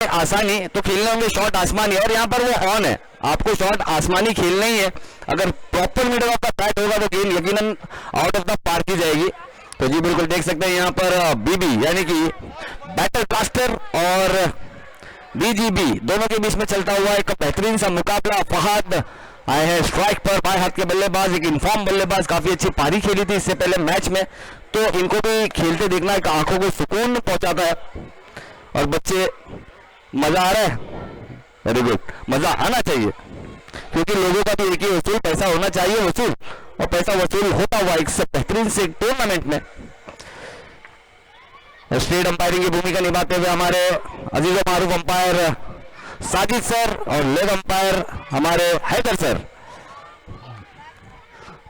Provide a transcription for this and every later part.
आसानी तो खेलने होंगे शॉट आसमानी, और यहाँ पर वो ऑन है, आपको शॉट आसमानी खेलना ही है। अगर proper middle of the bat होगा तो गेंद यकीनन आउट ऑफ द पार्क की जाएगी। तो जी बिल्कुल देख सकते हैं यहाँ पर बीबी यानी कि बैटल ब्लास्टर और बीजीबी दोनों के बीच में चलता हुआ एक बेहतरीन सा मुकाबला। फहद आए हैं स्ट्राइक पर, बाएं हाथ के बल्लेबाज, एक इनफॉर्म बल्लेबाज, काफी अच्छी पारी खेली थी इससे पहले मैच में, तो इनको भी खेलते देखना एक आंखों को सुकून पहुंचाता है। और बच्चे मजा आ रहा है, वेरी गुड, मजा आना चाहिए, क्योंकि लोगों का भी एक ही वसूल, पैसा होना चाहिए वसूल, और पैसा वसूल होता हुआ एक बेहतरीन से टूर्नामेंट में स्टेट अंपायरिंग की भूमिका निभाते हुए हमारे अजीज मारूफ अंपायर साजिद सर और लेग अंपायर हमारे हैदर सर।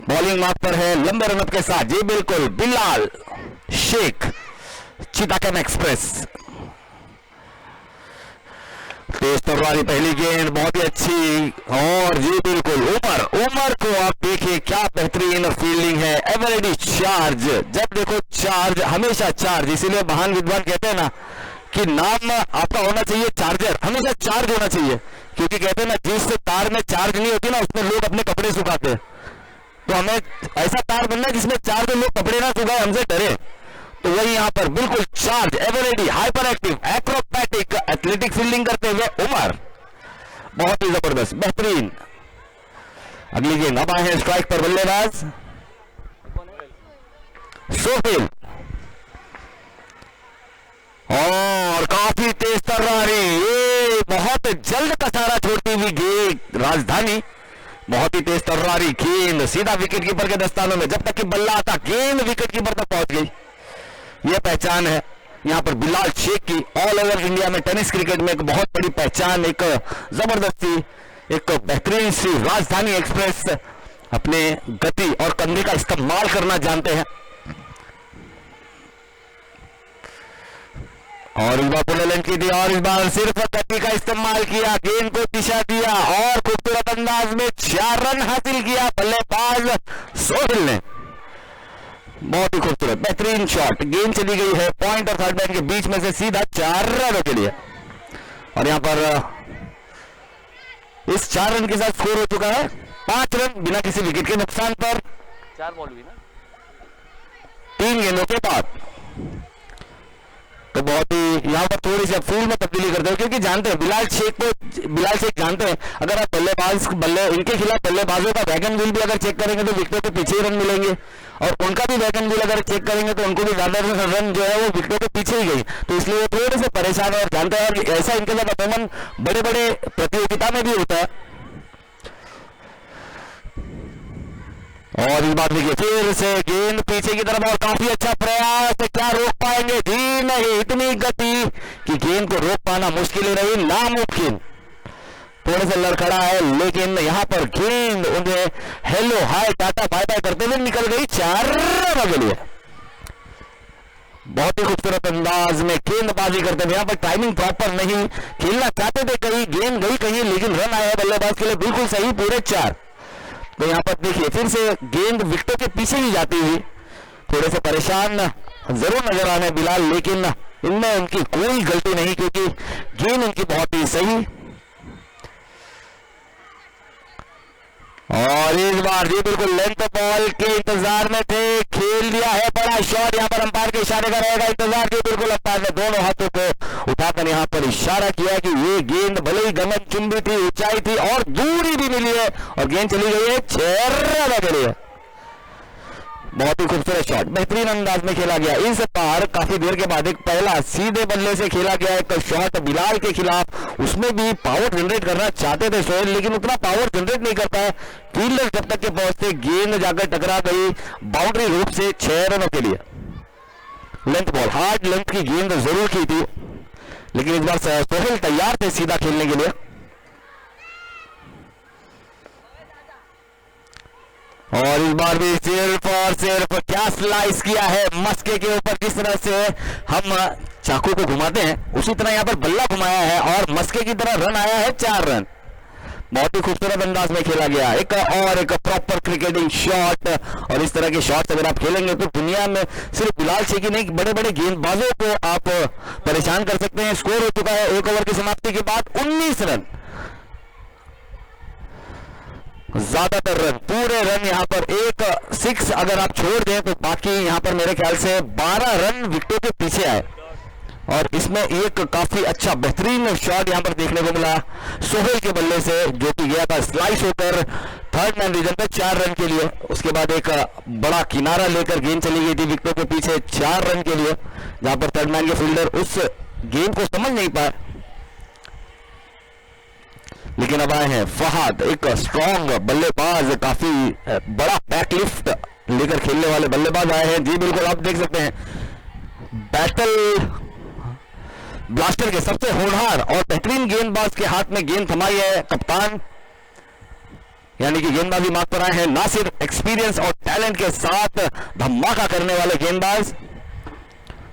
बॉलिंग मार्क पर है लंबे रनअप के साथ, जी बिल्कुल, बिलाल शेख चिटागंग एक्सप्रेस। तेज तलवारी पहली गेंद बहुत ही अच्छी, और जी बिल्कुल उमर को आप देखिए क्या बेहतरीन फील्डिंग है। एवरेडी चार्ज, जब देखो चार्ज, हमेशा चार्ज, इसीलिए महान विद्वान कहते हैं ना कि नाम आपका होना चाहिए चार्जर, हमेशा चार्ज होना चाहिए, क्योंकि कहते हैं ना जिस तार में चार्ज नहीं होती ना उसमें लोग अपने कपड़े सुखाते हैं। तो हमें ऐसा तार बनना है जिसमें चार्ज लोग कपड़े ना सुखाए, हमसे डरे। तो वही यहाँ पर बिल्कुल charge, ever ready, hyper active, acrobatic, athletic fielding करते हुए उमर, बहुत ही जबरदस्त, बेहतरीन। अगली गेंद अब आए हैं स्ट्राइक पर बल्लेबाज सोहेल, और काफी तेज तर्रारी, ये बहुत जल्द कसारा छोड़ती हुई गेंद राजधानी, बहुत ही तेज तर्रारी गेंद सीधा विकेट कीपर के दस्तानों में, जब तक कि बल्ला आता गेंद विकेट कीपर तक पहुंच गई। यह पहचान है यहाँ पर बिलाल शेख की, ऑल ओवर इंडिया में टेनिस क्रिकेट में एक बहुत बड़ी पहचान, एक जबरदस्ती, एक बेहतरीन सी राजधानी एक्सप्रेस अपने गति और कंधे का इस्तेमाल करना जानते हैं। और इस बार पुनर्लेंथ की थी, और इस बार सिर्फ गति का इस्तेमाल किया, गेंद को दिशा दिया और खूबसूरत अंदाज में 4 रन हासिल किया बल्लेबाज सोहेल ने। बहुत ही खूबसूरत बेहतरीन शॉट, गेंद चली गई है पॉइंट और थर्ड मैन के बीच में से सीधा 4 रनों के लिए, और यहां पर इस 4 रन के साथ स्कोर हो चुका है 5 रन बिना किसी विकेट के नुकसान पर, 4 बॉल हुई ना, 3 गेंदों के बाद। तो बहुत ही यहाँ पर थोड़ी सी फील्ड में तब्दीली करते हो, क्योंकि जानते हैं बिलाल शेख जानते हैं अगर आप इनके खिलाफ बल्लेबाजों का वैगन व्हील भी अगर चेक करेंगे तो विकेटों के पीछे ही रन मिलेंगे, और उनका भी वैगन व्हील अगर चेक करेंगे तो उनको भी ज्यादा रन जो है वो विकेटों के पीछे ही गई, तो इसलिए वो थोड़े से परेशान है। और जानते हैं और ऐसा इनके साथ अमूमन बड़े बड़े प्रतियोगिता में भी होता है। और इस बात देखिए फिर से गेंद पीछे की तरफ, और काफी अच्छा प्रयास, क्या रोक पाएंगे? जी नहीं, इतनी गति कि गेंद को रोक पाना मुश्किल ही नहीं, नामुमकिन। थोड़ा सा लड़खड़ा है, लेकिन यहाँ पर गेंद उन्हें hello hi tata bye bye करते हुए निकल गई 4 रनों के लिए। बहुत ही खूबसूरत अंदाज में गेंदबाजी करते हुए, यहाँ पर टाइमिंग प्रॉपर नहीं, खेलना चाहते थे कहीं, गेंद गई कहीं, लेकिन रन आया बल्लेबाज के लिए बिल्कुल सही, पूरे 4। तो यहाँ पर देखिए फिर से गेंद विकेटों के पीछे ही जाती हुई, थोड़े से परेशान जरूर नजर आ रहे हैं बिलाल, लेकिन इनमें उनकी कोई गलती नहीं, क्योंकि गेंद उनकी बहुत ही सही। और इस बार जी बिल्कुल लेंथ बॉल के इंतजार में थे, खेल दिया है बड़ा शॉट, यहाँ पर अंपायर के इशारे का रहेगा इंतजार, जी बिल्कुल अंपायर ने दोनों हाथों को उठाकर यहाँ पर इशारा किया कि ये गेंद भले ही गगन चुंबी थी, ऊंचाई थी और दूरी भी मिली है, और गेंद चली गई है 6 रनों के लिए। बहुत ही खूबसूरत शॉट, बेहतरीन अंदाज में खेला गया। इस बार काफी देर के बाद एक पहला सीधे बल्ले से खेला गया एक शॉट बिलाल के खिलाफ, उसमें भी पावर जनरेट करना चाहते थे सोहेल, लेकिन उतना पावर जनरेट नहीं कर पाए। फील्डर जब तक के पहुंचते गेंद जाकर टकरा गई बाउंड्री रूप से 6 रनों के लिए। लेंथ बॉल, हार्ड लेंथ की गेंद जरूर की थी, लेकिन इस बार सोहेल तैयार थे सीधा खेलने के लिए। और इस बार भी सिर्फ और सिर्फ क्या स्लाइस किया है मस्के के ऊपर, जिस तरह से हम चाकू को घुमाते हैं उसी तरह यहाँ पर बल्ला घुमाया है, और मस्के की तरह रन आया है 4 रन। बहुत ही खूबसूरत अंदाज में खेला गया, एक प्रॉपर क्रिकेटिंग शॉट। और इस तरह के शॉट्स अगर आप खेलेंगे तो दुनिया में सिर्फ बिलाल शेखी नहीं, बड़े बड़े गेंदबाजों को आप परेशान कर सकते हैं। स्कोर हो चुका है 1 ओवर की समाप्ति के बाद 19 रन, ज्यादातर रन, पूरे रन यहां पर। एक 6 अगर आप छोड़ दें तो बाकी यहां पर मेरे ख्याल से 12 रन विकेटों के पीछे आए। और इसमें एक काफी अच्छा बेहतरीन शॉट यहां पर देखने को मिला सोहेल के बल्ले से, जो कि गया था स्लाइस होकर थर्ड मैन रीजन पे 4 रन के लिए। उसके बाद एक बड़ा किनारा लेकर गेंद चली गई थी विकेटों के पीछे 4 रन के लिए, जहां पर थर्ड मैन के फील्डर उस गेंद को समझ नहीं पाए। लेकिन अब आए हैं फहद, एक स्ट्रॉन्ग बल्लेबाज, काफी बड़ा बैकलिफ्ट लेकर खेलने वाले बल्लेबाज आए हैं। जी बिल्कुल, आप देख सकते हैं बैटल ब्लास्टर के सबसे होनहार और बेहतरीन गेंदबाज के हाथ में गेंद थमाई है कप्तान, यानी कि गेंदबाजी मार्ग पर आए हैं नासिर, एक्सपीरियंस और टैलेंट के साथ धमाका करने वाले गेंदबाज।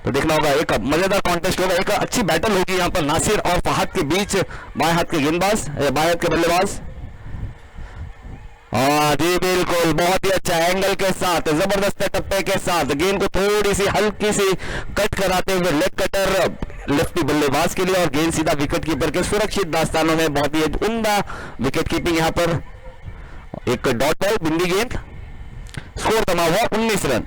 तो देखना होगा, एक मजेदार कॉन्टेस्ट होगा, एक अच्छी बैटल होगी यहां पर नासिर और फहद के बीच, बाएं हाथ के गेंदबाज, बाएं हाथ के बल्लेबाज। जी बिल्कुल, बहुत ही अच्छा एंगल के साथ, जबरदस्त टप्पे के साथ गेंद को थोड़ी सी हल्की सी कट कराते हुए लेग कटर लेफ्टी बल्लेबाज के लिए, और गेंद सीधा विकेट कीपर के सुरक्षित दास्तानों में। बहुत ही उम्दा विकेट कीपिंग यहां पर। एक डॉट बॉल, बिंदी गेंद, स्कोर थमा हुआ 19 रन।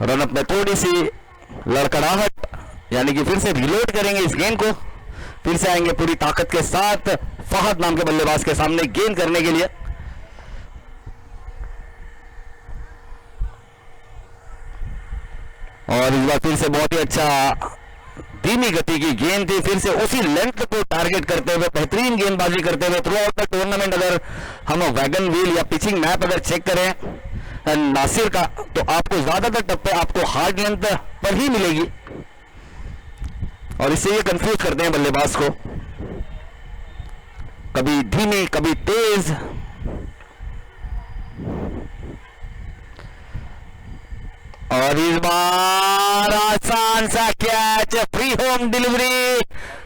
रनअप में थोड़ी सी लड़खड़ाहट, यानी कि फिर से रिलोड करेंगे इस गेंद को, फिर से आएंगे पूरी ताकत के साथ फहद नाम के बल्लेबाज के सामने गेंद करने के लिए। और इस बार फिर से बहुत ही अच्छा धीमी गति की गेंद थी, फिर से उसी लेंथ को टारगेट करते हुए बेहतरीन गेंदबाजी करते हुए थ्रू आउट द टूर्नामेंट। अगर हम वैगन व्हील या पिचिंग मैप अगर चेक करें नासिर का, तो आपको ज्यादातर टप्पे आपको हार्ड लेंथ पर ही मिलेगी, और इससे ये कंफ्यूज करते हैं बल्लेबाज को, कभी धीमी कभी तेज। और इस बार आसान सा कैच, फ्री होम डिलीवरी,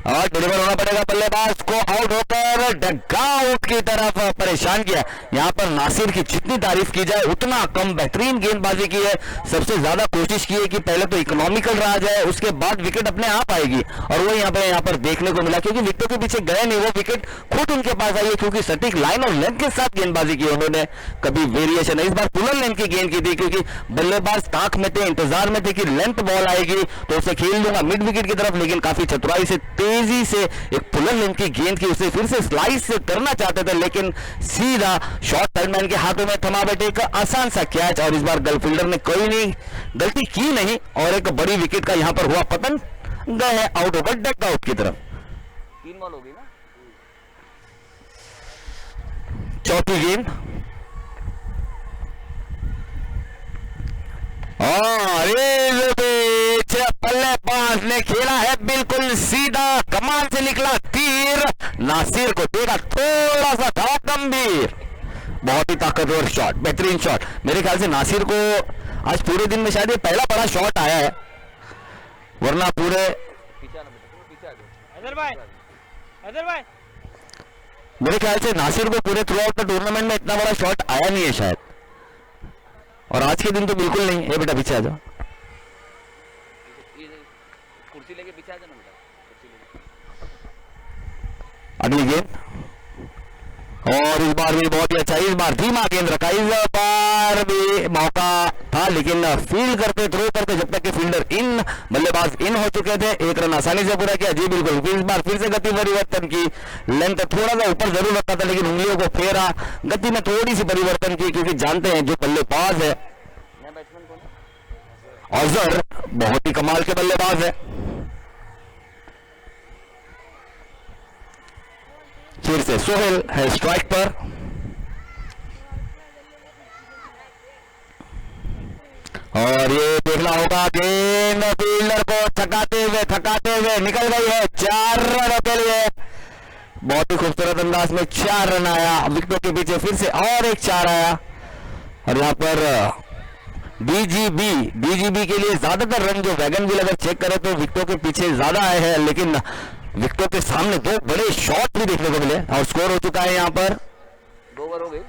और डिलीवर होना पड़ेगा बल्लेबाज को, आउट होकर डगआउट की तरफ परेशान किया। यहां पर नासिर की जितनी तारीफ की जाए उतना कम, बेहतरीन गेंदबाजी की है, सबसे ज्यादा कोशिश की है कि पहले तो इकोनॉमिकल रहा जाए, उसके बाद विकेट अपने आप आएगी, और वो यहां पर देखने को मिला, क्योंकि विकेटों के पीछे गए नहीं, वो विकेट खुद उनके पास आई है, क्योंकि सटीक लाइन और लेंथ के साथ गेंदबाजी की उन्होंने, कभी वेरिएशन है। इस बार पुलर लेंथ की गेंद की थी, क्योंकि बल्लेबाज ताक में थे, इंतजार में थे कि लेंथ बॉल आएगी तो उसे खेल दूंगा मिड विकेट की तरफ, लेकिन काफी चतुराई से तेजी से एक पुलर लेंथ की गेंद की, उसे फिर से स्लाइस करना चाहते थे, लेकिन सीधा शॉट थर्डमैन के हाथों में थमा बैठे एक आसान सा कैच। और इस बार गल फील्डर ने कोई नहीं गलती की नहीं, और एक बड़ी विकेट का यहां पर हुआ पतन, गए आउट होकर डक आउट की तरफ। 3 बॉल हो गई ना, चौथी गेंद, और बल्लेबाज ने खेला है बिल्कुल सीधा, कमान से निकला तीर, नासिर को देगा थोड़ा सा था गंभीर, बहुत ही ताकतवर शॉट, बेहतरीन शॉट। मेरे ख्याल से नासिर को आज पूरे दिन में शायद ये पहला बड़ा शॉट आया है, वरना पूरे मेरे ख्याल से नासिर को पूरे थ्रू आउट द टूर्नामेंट में इतना बड़ा शॉट आया नहीं है शायद, और आज के दिन तो बिल्कुल नहीं है। बेटा पीछे आ जाओ, कुर्सी लेके पीछे आ जाना बेटा, कुर्सी लेके। अगली गेंद, और इस बार भी बहुत ही अच्छा, इस बार धीमा गेंद रखा, इस बार भी मौका था, लेकिन फील्ड करते थ्रो करते जब तक कि फील्डर इन, बल्लेबाज इन हो चुके थे, एक रन आसानी से पूरा किया। जी बिल्कुल, इस बार फिर से गति परिवर्तन की, लेंथ थोड़ा सा ऊपर जरूर रखा था, लेकिन उंगलियों को फेरा, गति में थोड़ी सी परिवर्तन की, क्योंकि जानते हैं जो बल्लेबाज है अजहर बहुत ही कमाल के बल्लेबाज है। फिर से सोहेल है स्ट्राइक पर, और ये देखना होगा गेंद फील्डर को थकाते हुए निकल गई है 4 रनों के लिए। बहुत ही खूबसूरत अंदाज में 4 रन आया, विकेटों के पीछे फिर से और एक 4 आया, और यहां पर बीजीबी के लिए ज्यादातर रन जो वैगन व्हील अगर चेक करें तो विकेटों के पीछे ज्यादा आए हैं, लेकिन विकेटों के सामने दो बड़े शॉट भी देखने को मिले और स्कोर हो चुका है यहाँ पर 2 ओवर हो गए।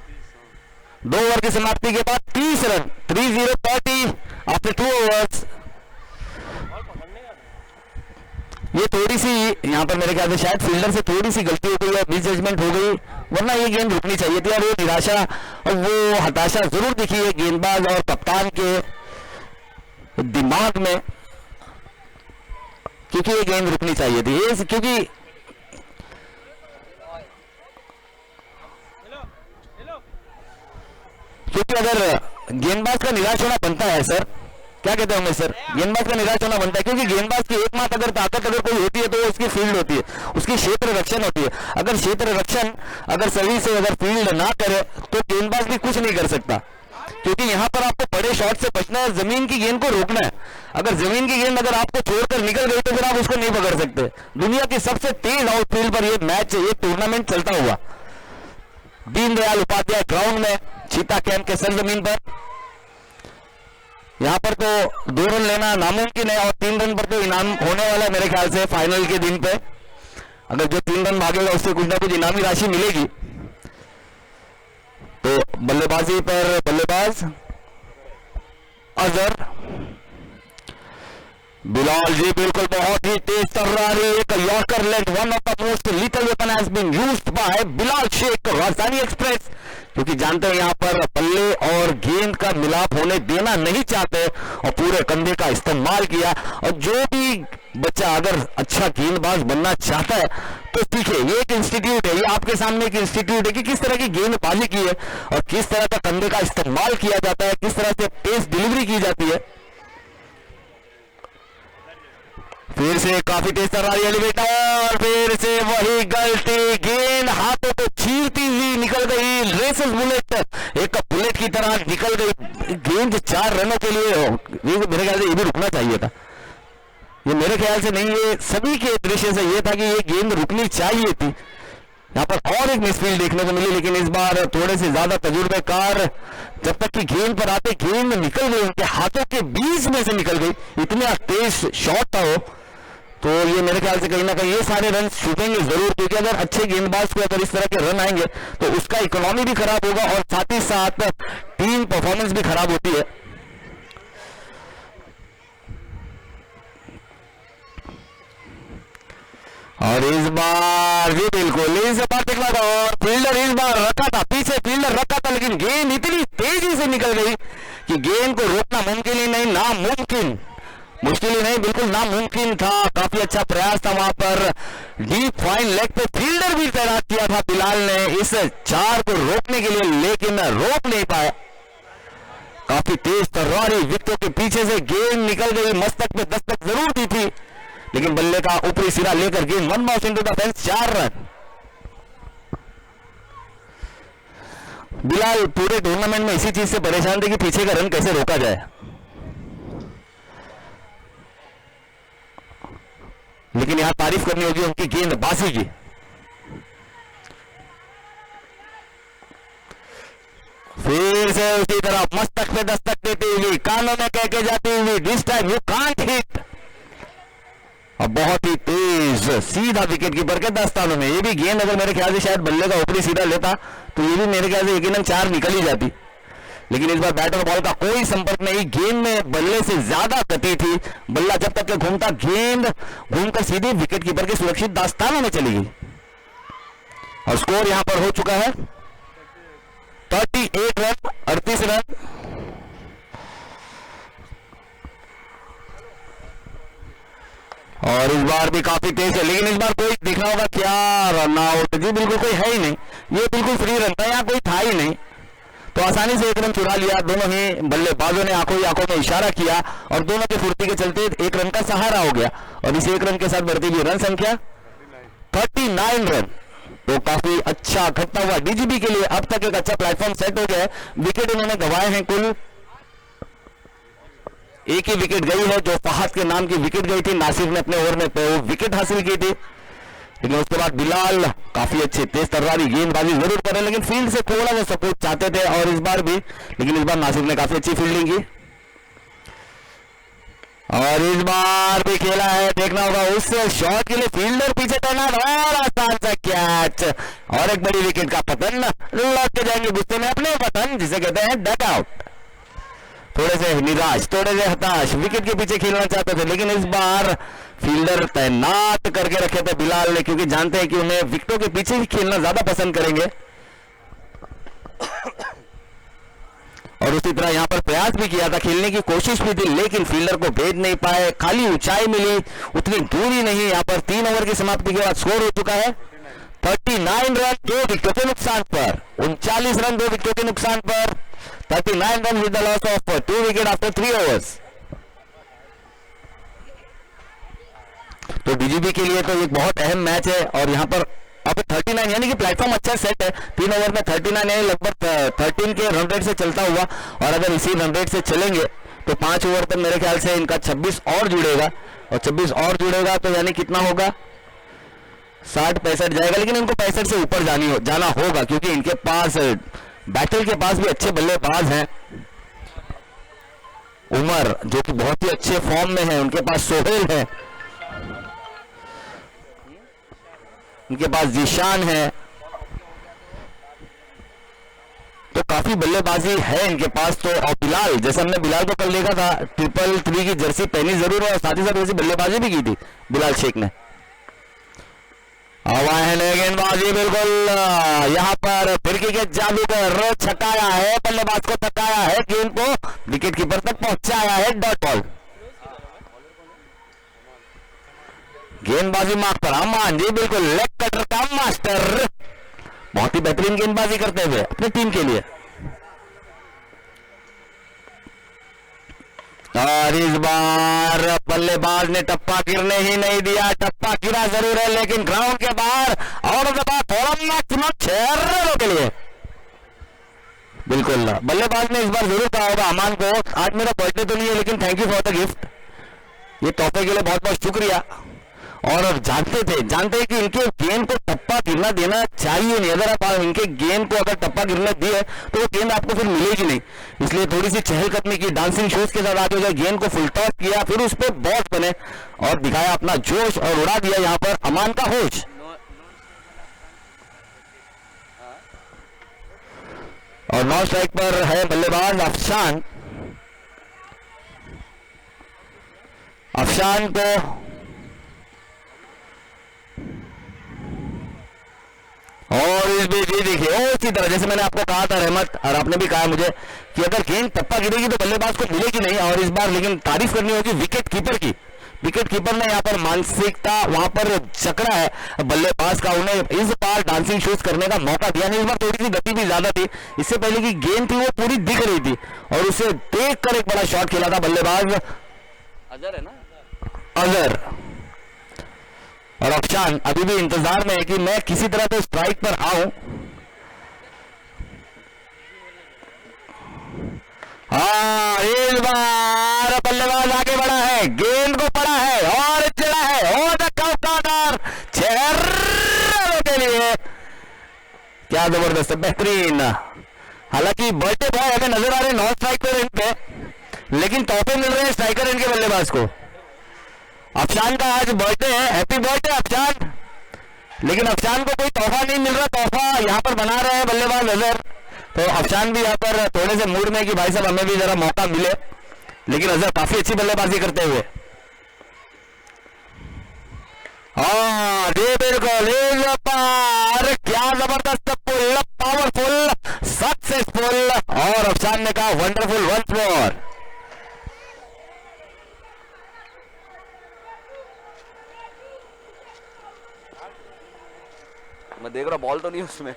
2 ओवर की समाप्ति के बाद 30 रन 30 आफ्टर 2 ओवर्स। ये थोड़ी सी यहाँ पर मेरे ख्याल से शायद फील्डर से थोड़ी सी गलती हो गई है, मिसजजमेंट हो गई, वरना ये गेंद रुकनी चाहिए थी। और वो निराशा और वो हताशा जरूर दिखी है गेंदबाज और कप्तान के दिमाग में, क्योंकि ये गेंद रुकनी चाहिए थी। क्योंकि अगर गेंदबाज का निराश होना बनता है सर, क्या कहते हैं सर, गेंदबाज का निराश होना बनता है, क्योंकि गेंदबाज की एकमात्र अगर ताकत अगर कोई होती है तो वो उसकी फील्ड होती है, उसकी क्षेत्र रक्षण होती है। अगर क्षेत्र रक्षण अगर सही से अगर फील्ड ना करे तो गेंदबाज भी कुछ नहीं कर सकता, क्योंकि यहाँ पर आपको बड़े शॉट से बचना है, जमीन की गेंद को रोकना है। अगर जमीन की गेंद अगर आपको छोड़कर निकल गई तो फिर आप उसको नहीं पकड़ सकते। दुनिया की सबसे तेज आउटफील्ड पर ये मैच, ये टूर्नामेंट चलता हुआ दीनदयाल उपाध्याय ग्राउंड में चीता कैंप के सरजमीन पर, यहाँ पर तो 2 रन लेना नामुमकिन है और 3 रन पर तो इनाम होने वाला है मेरे ख्याल से फाइनल के दिन पे। अगर जो 3 रन भागेगा उससे कुछ ना कुछ इनामी राशि मिलेगी। तो बल्लेबाजी पर बल्लेबाज अजहर बिलाल जी बिल्कुल बहुत ही तेज तर्रारी एक yorker leg, one of the most lethal weapon has been used by Bilal Shaikh Rajdhani express, क्योंकि जानते हैं यहाँ पर बल्ले और गेंद का मिलाप होने देना नहीं चाहते और पूरे कंधे का इस्तेमाल किया। और जो भी बच्चा अगर अच्छा गेंदबाज बनना चाहता है तो सीखे, ये एक इंस्टीट्यूट है, ये आपके सामने एक इंस्टीट्यूट है कि किस तरह की गेंदबाजी की है और किस तरह का कंधे का इस्तेमाल किया जाता है, किस तरह से तेज डिलीवरी की जाती है। फिर से काफी तेज तर्रारी एलिवेटर और फिर से वही गलती, गेंद हाथों को चीरती हुई निकल गई, रेसेस बुलेट एक बुलेट की तरह निकल गई गेंद 4 रनों के लिए। मेरे ख्याल से ये भी रुकना चाहिए था, ये मेरे ख्याल से नहीं, ये सभी के दृश्य से ये था कि ये गेंद रुकनी चाहिए थी। यहाँ पर और एक मिसफील्ड देखने को मिली, लेकिन इस बार थोड़े से ज्यादा तजुर्बेकार, जब तक कि गेंद पर आते गेंद निकल गई, उनके हाथों के बीच में से निकल गई, इतना तेज शॉट था वो। तो ये मेरे ख्याल से कहीं ना कहीं ये सारे रन छूटेंगे जरूर, क्योंकि अगर अच्छे गेंदबाज को अगर इस तरह के रन आएंगे तो उसका इकोनॉमी भी खराब होगा और साथ ही साथ टीम परफॉर्मेंस भी खराब होती है। और इस बार भी बिल्कुल इस बार देखना था और फील्डर इस बार रखा था, पीछे फील्डर रखा था, लेकिन गेंद इतनी तेजी से निकल गई कि गेंद को रोकना मुमकिन ही नहीं, नामुमकिन, मुश्किल ही नहीं, बिल्कुल नामुमकिन था। काफी अच्छा प्रयास था वहां पर, डीप फाइन लेग पे फील्डर भी तैनात किया था बिलाल ने इस 4 को रोकने के लिए, लेकिन रोक नहीं पाया। काफी तेज तर्रारी विकेटों के पीछे से गेंद निकल गई, मस्तक पे दस्तक जरूर दी थी, लेकिन बल्ले का ऊपरी सिरा लेकर गेंद 1 bounce into the fence, 4 run. Bilal पूरे टूर्नामेंट में इसी चीज से परेशान थे कि पीछे का रन कैसे रोका जाए, लेकिन यहां तारीफ करनी होगी उनकी गेंदबाजी की। फिर से उसी तरह मस्तक पे दस्तक देती हुई, कानों में कह के जाती हुई, this time you can't hit, और बहुत ही तेज सीधा विकेट कीपर के दस्तानों में। ये भी गेंद अगर मेरे ख्याल से शायद बल्ले का ऊपरी सीधा लेता तो ये भी मेरे ख्याल से यकीनन 4 निकल ही जाती, लेकिन इस बार बैट और बॉल का कोई संपर्क नहीं, गेंद में बल्ले से ज्यादा गति थी, बल्ला जब तक घूमता गेंद घूमकर सीधे विकेट कीपर के सुरक्षित दास्तानों में चली गई। और स्कोर यहां पर हो चुका है 38 रन 38 रन। और इस बार भी काफी तेज है, लेकिन इस बार कोई देखना होगा क्या रन आउट जी, बिल्कुल कोई है ही नहीं, ये बिल्कुल फ्री रन था, यहाँ कोई था ही नहीं, तो आसानी से 1 रन चुरा लिया। दोनों ही बल्लेबाजों ने आंखों में इशारा किया और दोनों की फुर्ती के चलते 1 रन का सहारा हो गया और इस 1 रन के साथ बढ़ती हुई रन संख्या 39 रन। तो काफी अच्छा घटता हुआ डीजीबी के लिए अब तक एक अच्छा प्लेटफॉर्म सेट हो गया है। विकेट इन्होंने गंवाए हैं, कुल 1 ही विकेट गई है, जो फहद के नाम की विकेट गई थी, नासिर ने अपने ओवर में वो विकेट हासिल की थी, लेकिन उसके बाद बिलाल काफी अच्छे तेज तर्रारी गेंदबाजी जरूर करे, लेकिन फील्ड से थोड़ा सा सपोर्ट चाहते थे और इस बार भी, लेकिन इस बार नासिर ने काफी अच्छी फील्डिंग की। और इस बार भी खेला है, देखना होगा उस शॉट के लिए फील्डर पीछे तैनात और आसान सा कैच और एक बड़ी विकेट का पतन। लौट के जाएंगे गुस्से में अपने पतन जिसे कहते हैं डक आउट। थोड़े से निराश, थोड़े से हताश, विकेट के पीछे खेलना चाहते थे लेकिन इस बार फील्डर तैनात करके रखे थे बिलाल ने, क्योंकि जानते हैं कि उन्हें विकेटों के पीछे ही खेलना ज्यादा पसंद करेंगे। और उसी तरह यहां पर प्रयास भी किया था, खेलने की कोशिश भी थी लेकिन फील्डर को भेज नहीं पाए, खाली ऊंचाई मिली, उतनी दूरी नहीं। यहां पर 3 ओवर की समाप्ति के बाद स्कोर हो चुका है 39 रन 2 विकेटों के नुकसान पर, 39 रन 2 विकेटों के नुकसान पर, 39 run with the loss of 2 wicket after 3 overs. तो बीजीबी के लिए तो एक बहुत अहम मैच है और यहां पर अब 39 यानी कि प्लेटफॉर्म अच्छा सेट है, 3 ओवर में 39 यानी लगभग 13 के रन रेट से चलता हुआ, और अगर इसी रन रेट से चलेंगे तो 5 ओवर तक मेरे ख्याल से इनका 26 और जुड़ेगा, और 26 और जुड़ेगा तो यानी कितना होगा 60-65 जाएगा, लेकिन इनको 65 से ऊपर जाना होगा क्योंकि इनके पास बैटल के पास भी अच्छे बल्लेबाज हैं। उमर जो कि बहुत ही अच्छे फॉर्म में है, उनके पास सोहेल है, उनके पास जीशान है, तो काफी बल्लेबाजी है इनके पास। तो और बिलाल, जैसे हमने बिलाल को कल देखा था 333 की जर्सी पहनी जरूर है और साथ ही साथ वैसी बल्लेबाजी भी की थी बिलाल शेख ने। अब आए हैं गेंदबाजी बिल्कुल यहां पर फिरकी के जादूगर छकाया है, बल्लेबाज को थकाया है, गेंद को विकेट कीपर तक पहुंचाया है, डॉट बॉल। गेंदबाजी मार्क पर अमान जी बिल्कुल लेग कटर का मास्टर, बहुत ही बेहतरीन गेंदबाजी करते हुए अपनी टीम के लिए। और इस बार बल्लेबाज ने टप्पा गिरने ही नहीं दिया, टप्पा गिरा जरूर है लेकिन ग्राउंड के बाहर और मैक्सिमम 6 रनों के लिए। बिल्कुल बल्लेबाज ने इस बार जरूर कहा होगा अमान को, आज मेरा बर्थडे तो नहीं है लेकिन thank you for the gift, ये तोहफे के लिए बहुत बहुत शुक्रिया। और अब जानते हैं कि इनके गेंद को टप्पा गिरना देना चाहिए नहीं, अगर आप इनके गेंद को अगर टप्पा गिरने दिए तो वो गेंद आपको फिर मिलेगी नहीं, इसलिए थोड़ी सी चहलकदमी की, डांसिंग शोज के साथ आगे गेंद को फुल टॉस किया, फिर उस पर बॉस बने और दिखाया अपना जोश और उड़ा दिया यहां पर अमान का होश। और नॉन स्ट्राइक पर है बल्लेबाज अफशान। अफशान को और इस बीच ये देखिए उसी तरह जैसे मैंने आपको कहा था रहमत, और आपने भी कहा मुझे कि अगर गेंद टप्पा गिरेगी तो बल्लेबाज को मिलेगी नहीं, और इस बार लेकिन तारीफ करनी होगी विकेट कीपर की। विकेट कीपर ने यहाँ पर मानसिकता वहां पर जकड़ा है बल्लेबाज का, उन्हें इस बार डांसिंग शोज करने का मौका दिया नहीं। इस बार थोड़ी सी गति भी ज्यादा थी, इससे पहले की गेंद थी वो पूरी दिख रही थी और उसे देख कर एक बड़ा शॉट खेला था बल्लेबाज अजहर है ना, अजहर। और अफशान अभी भी इंतजार में है कि मैं किसी तरह से स्ट्राइक पर आऊं। हाँ इस बार बल्लेबाज आगे बढ़ा है, गेंद को पड़ा है और चला है और कॉर्नर 6 रनों के लिए। क्या जबरदस्त है, बेहतरीन। हालांकि बर्थडे बॉय हमें नजर आ रहे नॉन स्ट्राइकर इन पे, लेकिन तोहफे मिल रहे हैं स्ट्राइकर इनके बल्लेबाज को। अफशान का आज बर्थडे है, हैप्पी बर्थडे अफशान। लेकिन अफशान को कोई तोहफा नहीं मिल रहा, तोहफा यहां पर बना रहे हैं बल्लेबाज अजहर। तो अफशान भी यहाँ पर थोड़े से मूड में कि भाई साहब हमें भी जरा मौका मिले, लेकिन अजहर काफी अच्छी बल्लेबाजी करते हुए। हाँ बिल्कुल इस बार क्या जबरदस्त पुल, पावरफुल, सक्सेसफुल, और अफशान ने कहा वंडरफुल वंस मोर। मैं देख रहा बॉल तो नहीं उसमें।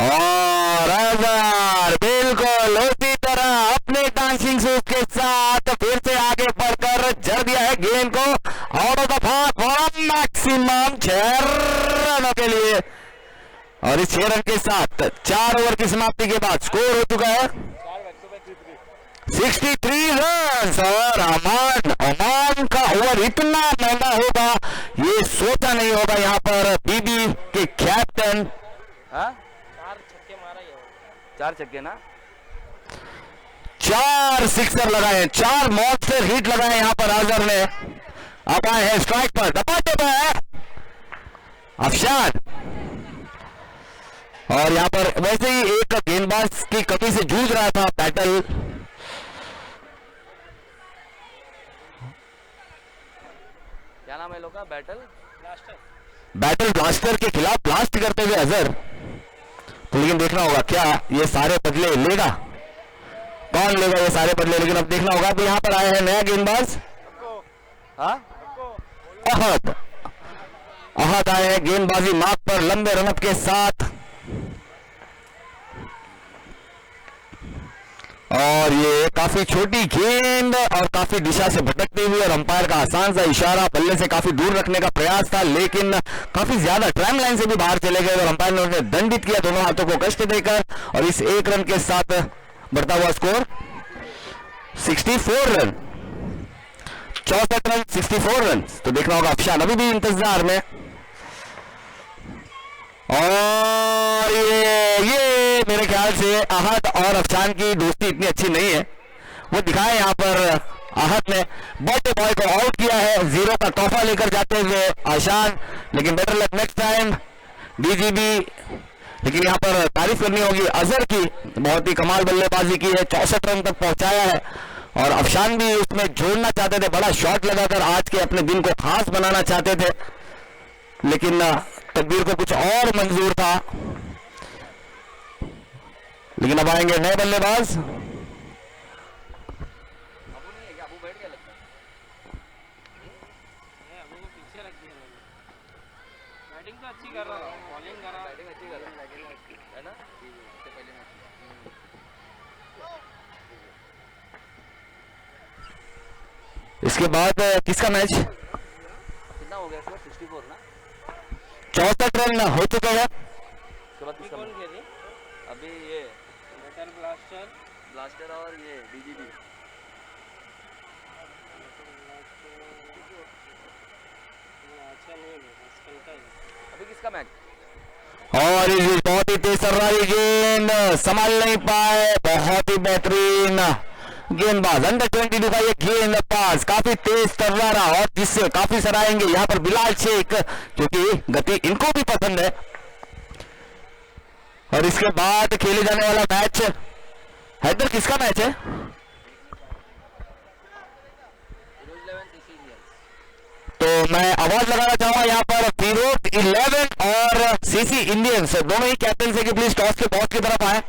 और अजहर बिल्कुल उसी तरह अपने डांसिंग शूज के साथ फिर से आगे बढ़कर जड़ दिया है गेंद को out of the park, maximum 6 रनों के लिए। और इस 6 रन के साथ 4 ओवर की समाप्ति के बाद स्कोर हो चुका है 63 रन। और अमान का ओवर इतना महंगा होगा ये सोचा नहीं होगा यहाँ पर बीबी के कैप्टन। 4 छक्के ना, 4 4 सिक्सर लगाए, 4 मॉन्स्टर हिट लगाए यहां पर अजहर ने। अब आए हैं स्ट्राइक पर, दबाते पे अफशान। और यहां पर वैसे ही एक गेंदबाज की कमी से जूझ रहा था बैटल। क्या नाम है लोग का? बैटल ब्लास्टर के खिलाफ ब्लास्ट करते हुए अजहर। तो लेकिन देखना होगा क्या ये सारे बदले लेगा, कौन लेगा ये सारे बदले। लेकिन अब देखना होगा। तो यहां पर आया है नया गेंदबाज अहद। अहद आए हैं गेंदबाजी मार्क पर लंबे रनअप के साथ। और ये काफी छोटी गेंद और काफी दिशा से भटकती हुई, और अंपायर का आसान सा इशारा, बल्ले से काफी दूर रखने का प्रयास था, लेकिन काफी ज्यादा ट्रैम लाइन से भी बाहर चले गए और अंपायर ने उन्हें दंडित किया दोनों हाथों को कष्ट देकर। और इस 1 रन के साथ बढ़ता हुआ स्कोर 64 रन, 64 रन, 64 रन। तो देखना होगा अफशान अभी भी इंतजार में। और ये मेरे ख्याल से अहद और अफशान की दोस्ती इतनी अच्छी नहीं है। वो दिखाए यहां पर अहद ने बर्थडे बॉय को आउट किया है 0 का तोहफा लेकर जाते हुए आशान। लेकिन better luck next time DGB. लेकिन यहां पर तारीफ करनी होगी अजहर की, बहुत ही कमाल बल्लेबाजी की है, 64 रन तक पहुंचाया है। और अफशान भी उसमें जोड़ना चाहते थे, बड़ा शॉट लगाकर आज के अपने दिन को खास बनाना चाहते थे, लेकिन तकदीर को कुछ और मंजूर था। लेकिन अब आएंगे नए बल्लेबाज। इसके बाद किसका मैच कितना हो गया? 64 ना? 64 रन हो चुके हैं। उसके बाद कौन खेली? अभी ये ब्लास्टर और ये डीजीबी। अभी किसका मैच? और इस बहुत ही तेज सर्राई गेंद संभाल नहीं पाए, बहुत ही बेहतरीन गेंदबाज अंडर 22 का ये गेंद पास काफी तेज तर्रारा, और जिससे काफी सराहेंगे यहां पर बिलाल शेख, क्योंकि गति इनको भी पसंद है। और इसके बाद खेले जाने वाला मैच हैदर किसका मैच है? तो मैं आवाज लगाना चाहूंगा यहाँ पर फिरोज 11 और सीसी इंडियंस दोनों ही कैप्टन से कि प्लीज टॉस के बॉक्स की तरफ आए।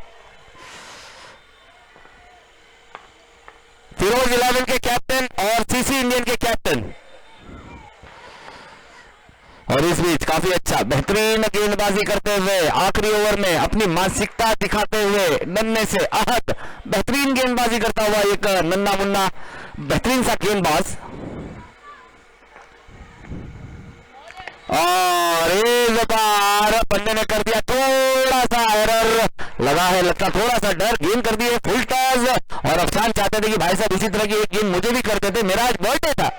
फिरोज 11 के कैप्टन और सीसी इंडियन के कैप्टन। और इस बीच काफी अच्छा बेहतरीन गेंदबाजी करते हुए आखिरी ओवर में अपनी मानसिकता दिखाते हुए नन्हे से अहद, बेहतरीन गेंदबाजी करता हुआ एक नन्ना मुन्ना बेहतरीन सा गेंदबाज। और इस बार पंडे ने कर दिया थोड़ा सा एरर, लगा है लगता थोड़ा सा डर, गेंद कर दिए फुल टॉस। और अफशान चाहते थे कि भाई साहब इसी तरह की एक गेंद मुझे भी करते थे, मेरा आज बर्थडे था।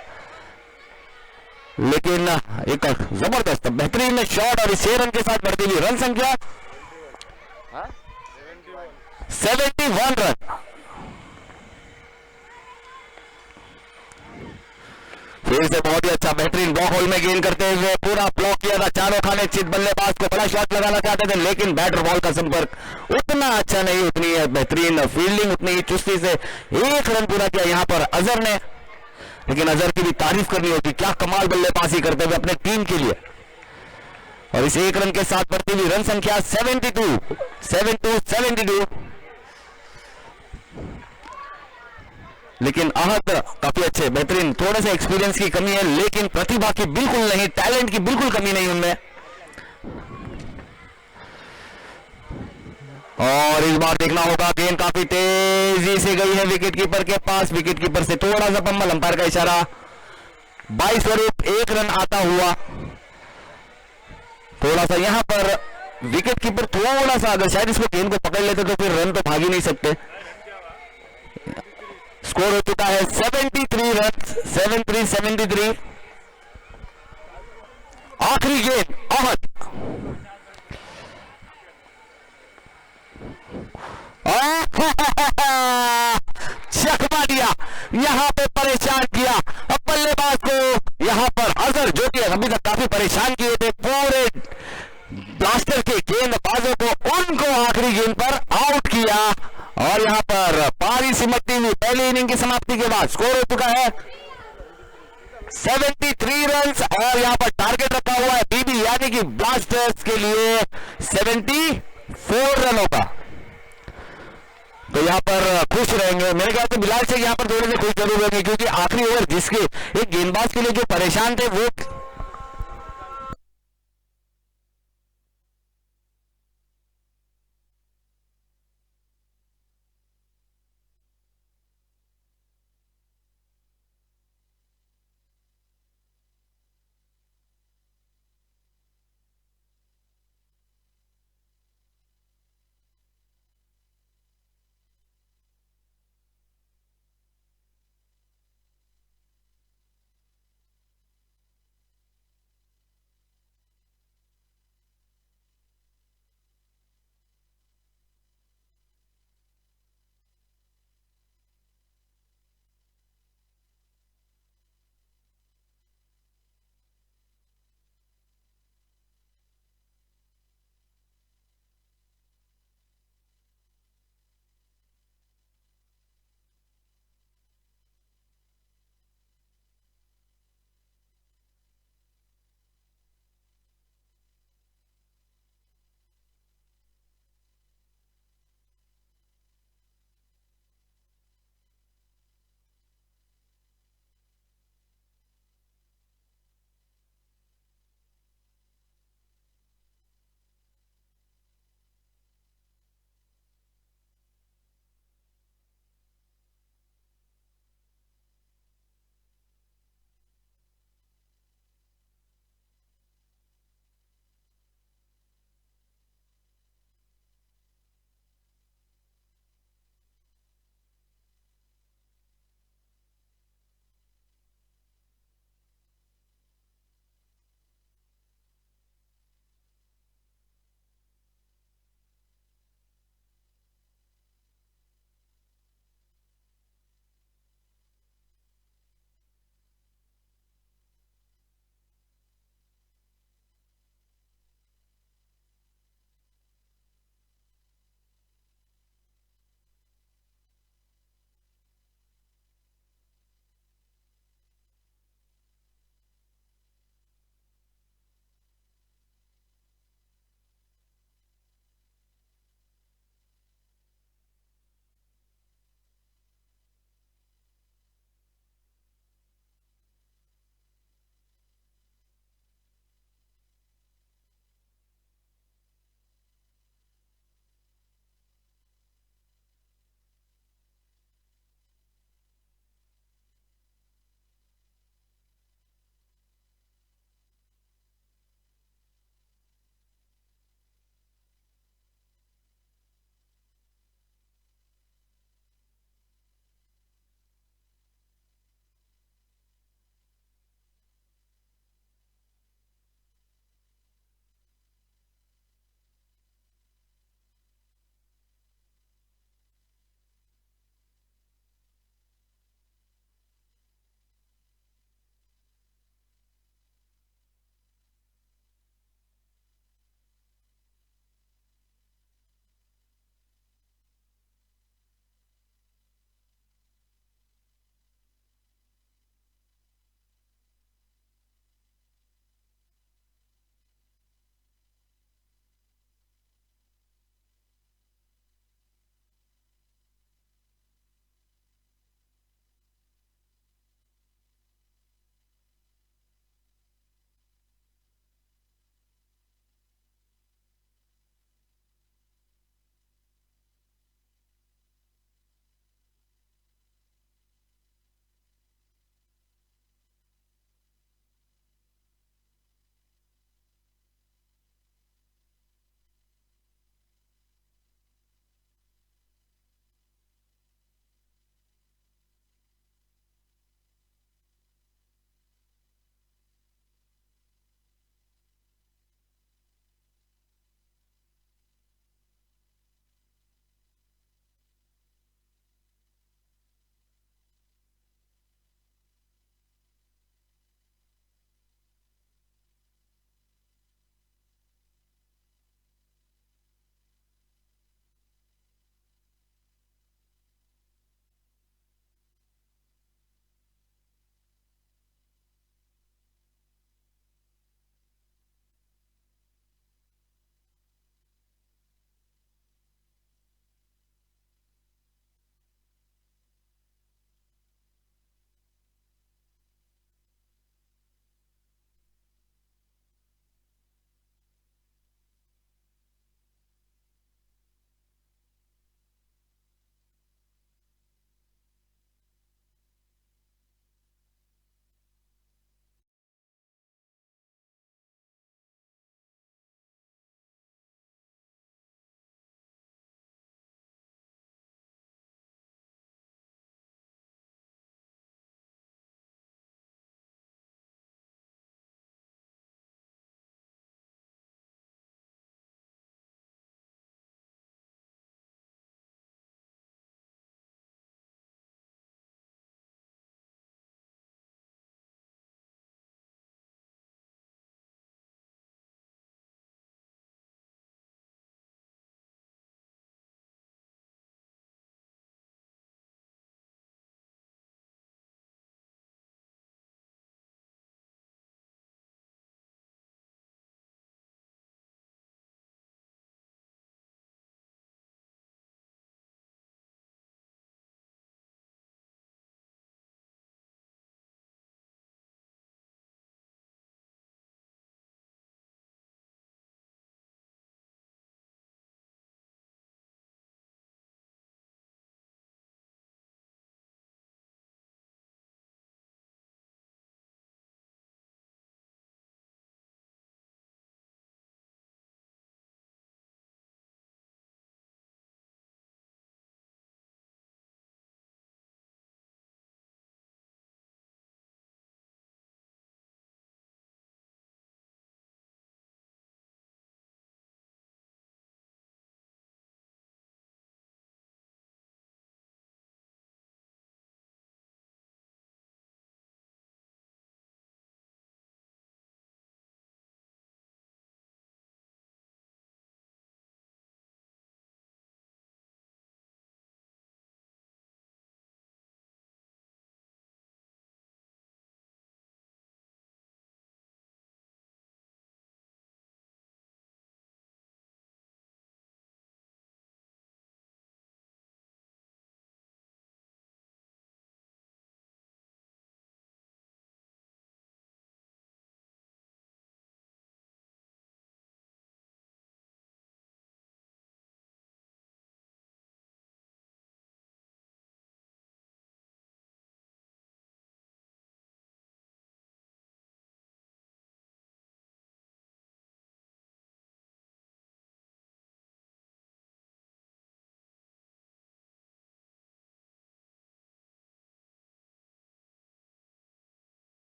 लेकिन एक जबरदस्त बेहतरीन शॉट और इस 6 रन के साथ बढ़ती हुई रन संख्या 71 रन। फिर से बहुत ही अच्छा बेहतरीन ब्लॉक होल में गेंद करते हुए पूरा ब्लॉक किया था, चारों खाने चित बल्लेबाज को बड़ा शॉट लगाना चाहते थे, लेकिन बैटर बॉल का संपर्क उतना अच्छा नहीं, उतनी बेहतरीन फील्डिंग, उतनी ही चुस्ती से 1 रन पूरा किया यहां पर अजहर ने। लेकिन अजहर की भी तारीफ करनी होती, क्या कमाल बल्लेबाजी करते हुए अपने टीम के लिए। और इस 1 रन के साथ बढ़ती हुई रन संख्या 72। लेकिन अहद काफी अच्छे बेहतरीन, थोड़े से एक्सपीरियंस की कमी है, लेकिन प्रतिभा की बिल्कुल नहीं, टैलेंट की बिल्कुल कमी नहीं उनमें। और इस बार देखना होगा गेंद काफी तेजी से गई है विकेट कीपर के पास, विकेट कीपर से थोड़ा सा पंबल, अंपायर का इशारा 22 स्वरूप 1 रन आता हुआ। थोड़ा सा यहां पर विकेट कीपर थोड़ा सा अगर शायद इसको गेंद को पकड़ लेते तो फिर रन तो भाग ही नहीं सकते। स्कोर हो चुका है 73 रन, 73। आखिरी गेंद अहद, यहां पे परेशान किया। अब बल्लेबाज को यहां पर अजहर, जो कि अभी तक काफी परेशान किए थे पूरे ब्लास्टर के गेंदबाजों को, उनको आखिरी गेंद पर आउट किया। और यहां पर पारी सिमटती हुई पहली इनिंग की समाप्ति के बाद स्कोर हो चुका है 73 रन्स और यहां पर टारगेट रखा हुआ है बीबी यानी कि ब्लास्टर्स के लिए 74 रनों का। तो यहां पर खुश रहेंगे मेरे ख्याल से बिलाल से, यहां पर थोड़े से खुश जरूर होंगे क्योंकि आखिरी ओवर जिसके एक गेंदबाज के लिए जो परेशान थे वो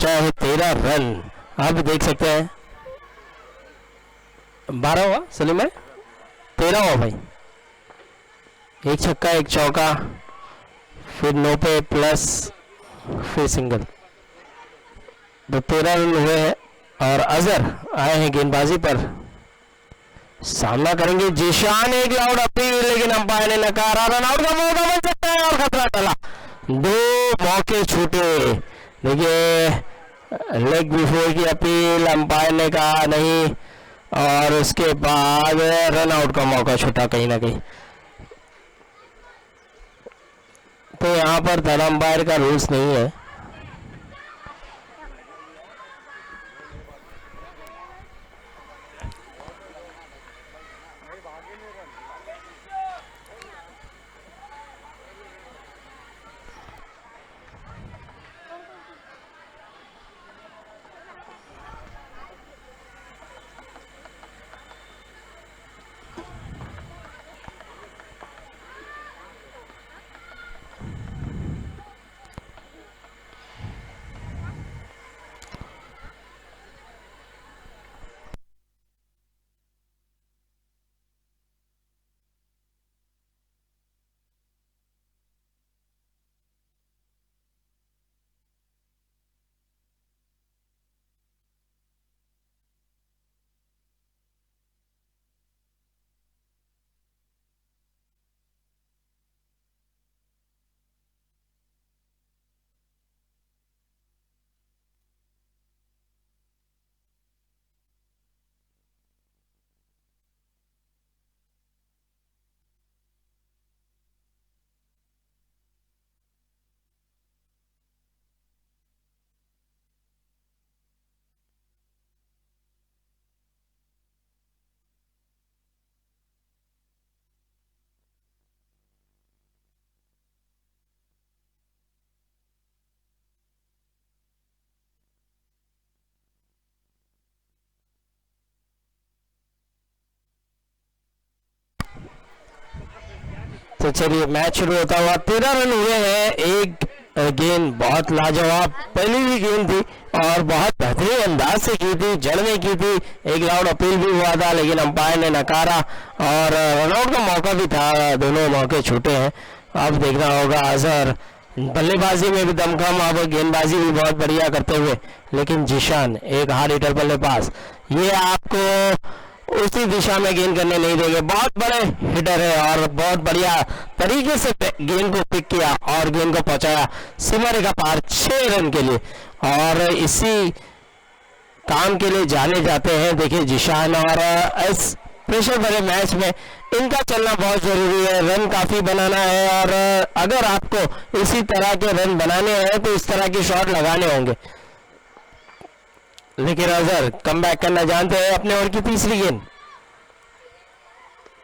पहुंचाया है 13 रन। आप देख सकते हैं 12 हुआ सलीम भाई, 13 हुआ भाई, एक छक्का एक चौका, फिर 9 पे प्लस, फिर सिंगल, तो 13 रन हुए हैं। और अजहर आए हैं गेंदबाजी पर, सामना करेंगे जीशान। एक लाउड अपील लेकिन अंपायर ने नकारा, रन आउट का मौका बन सकता है और खतरा टला, दो मौके छूटे। देखिए लेग बिफोर की अपील, अंपायर ने कहा नहीं, और उसके बाद रन आउट का मौका छूटा कहीं ना कहीं। तो यहाँ पर थर्ड अंपायर का रूल्स नहीं है। तो चलिए मैच शुरू होता हुआ, 13 रन हुए हैं। एक गेंद बहुत लाजवाब पहली भी गेंद थी और बहुत बेहतरीन अंदाज से की थी, जड़ में की थी, एक राउंड अपील भी हुआ था लेकिन अंपायर ने नकारा और रनआउट का मौका भी था, दोनों मौके छूटे हैं। अब देखना होगा अजहर बल्लेबाजी में भी दमखम, अब गेंदबाजी भी बहुत बढ़िया करते हुए, लेकिन जीशान एक हार्ड हिटर बल्लेबाज, ये आपको उसी दिशा में गेंद करने नहीं देंगे, बहुत बड़े हिटर है और बहुत बढ़िया तरीके से गेंद को पिक किया और गेंद को पहुंचाया सीमा रेखा पार 6 रन के लिए, और इसी काम के लिए जाने जाते हैं देखिए जीशान। और इस प्रेशर भरे मैच में इनका चलना बहुत जरूरी है, रन काफी बनाना है, और अगर आपको इसी तरह के रन बनाने हैं तो इस तरह के शॉट लगाने होंगे। लेकिन अजहर कम बैक करना जानते हैं, अपने ओवर की तीसरी गेंद,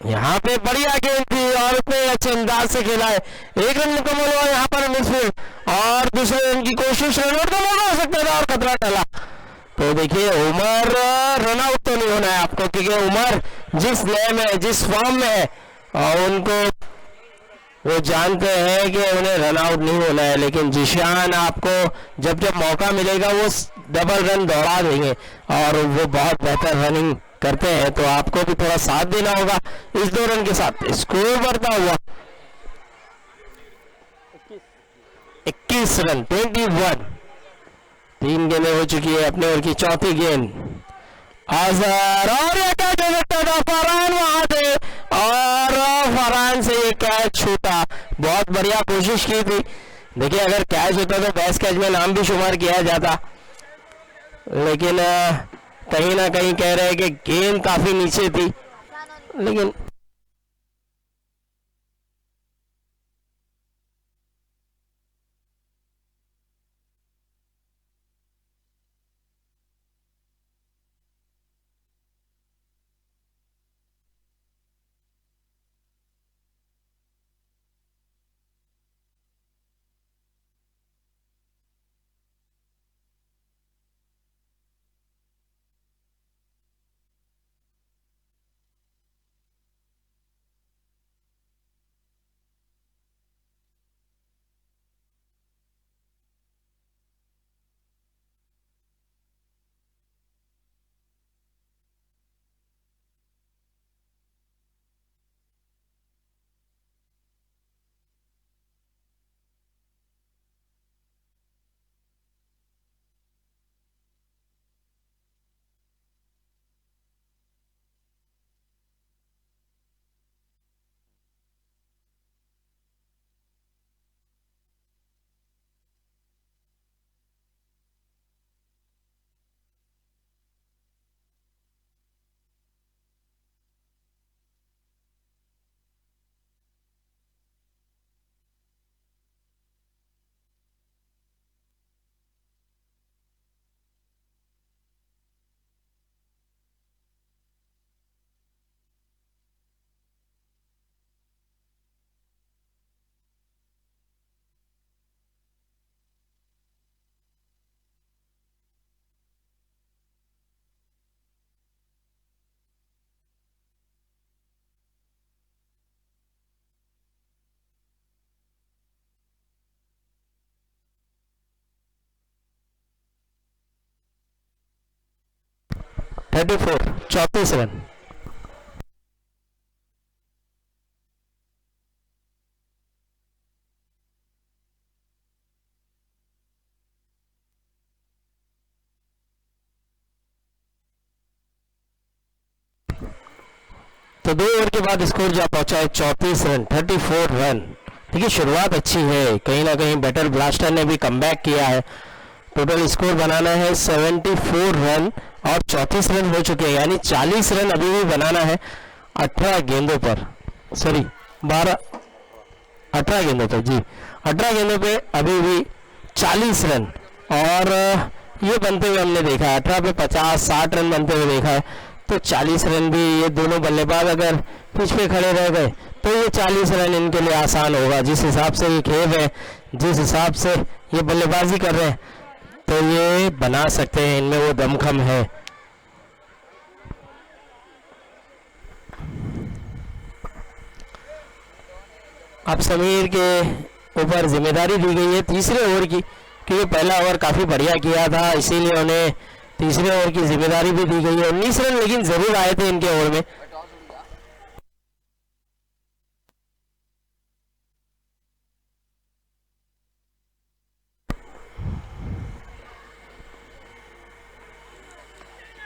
यहाँ पे बढ़िया गेंद थी और उतने अच्छे अंदाज से खेला है, एक रन मुकम्मल हुआ यहाँ पर मिसफील्ड और दूसरे रन की कोशिश, रन आउट का मौका हो सकता था और खतरा टला। तो देखिए उमर, रन आउट तो नहीं होना है आपको, क्योंकि उमर जिस लय में जिस फॉर्म में है और उनको वो जानते हैं कि उन्हें रन आउट नहीं होना है, लेकिन जीशान आपको जब जब मौका मिलेगा वो डबल रन दौड़ा देंगे और वो बहुत बेहतर रनिंग करते हैं, तो आपको भी थोड़ा साथ देना होगा इस 2 रन के साथ। स्कोर बढ़ता हुआ 21 रन 21, 3 गेंदें हो चुकी है, अपने ओवर की चौथी गेंद अजहर, और ये कैच हो सकता था, फरहान वहां थे और फरहान से ये कैच छूटा, बहुत बढ़िया कोशिश की थी। देखिए अगर कैच होता तो बेस्ट कैच में नाम भी शुमार किया जाता, लेकिन कहीं ना कहीं कह रहे हैं कि गेंद काफी नीचे थी, लेकिन 34, 34 रन। तो 2 ओवर के बाद स्कोर जा पहुंचा है 34 रन, 34 रन। देखिए शुरुआत अच्छी है, कहीं ना कहीं बैटर ब्लास्टर ने भी कमबैक किया है। टोटल स्कोर बनाना है 74 रन और 34 रन हो चुके हैं, यानी 40 रन अभी भी बनाना है 18 गेंदों पर, सॉरी 18 गेंदों पर जी, 18 गेंदों पे अभी भी 40 रन। और ये बनते हुए हमने देखा है 18 पे 50-60 रन बनते हुए देखा है, तो 40 रन भी ये दोनों बल्लेबाज अगर पिच पे खड़े रह गए तो ये 40 रन इनके लिए आसान होगा। जिस हिसाब से ये खेल रहे हैं, जिस हिसाब से ये बल्लेबाजी कर रहे हैं, तो ये बना सकते हैं, इनमें वो दमखम है। अब समीर के ऊपर जिम्मेदारी दी गई है तीसरे ओवर की, क्योंकि पहला ओवर काफ़ी बढ़िया किया था, इसीलिए उन्हें तीसरे ओवर की जिम्मेदारी भी दी गई है। 19 रन लेकिन जरूर आए थे इनके ओवर में।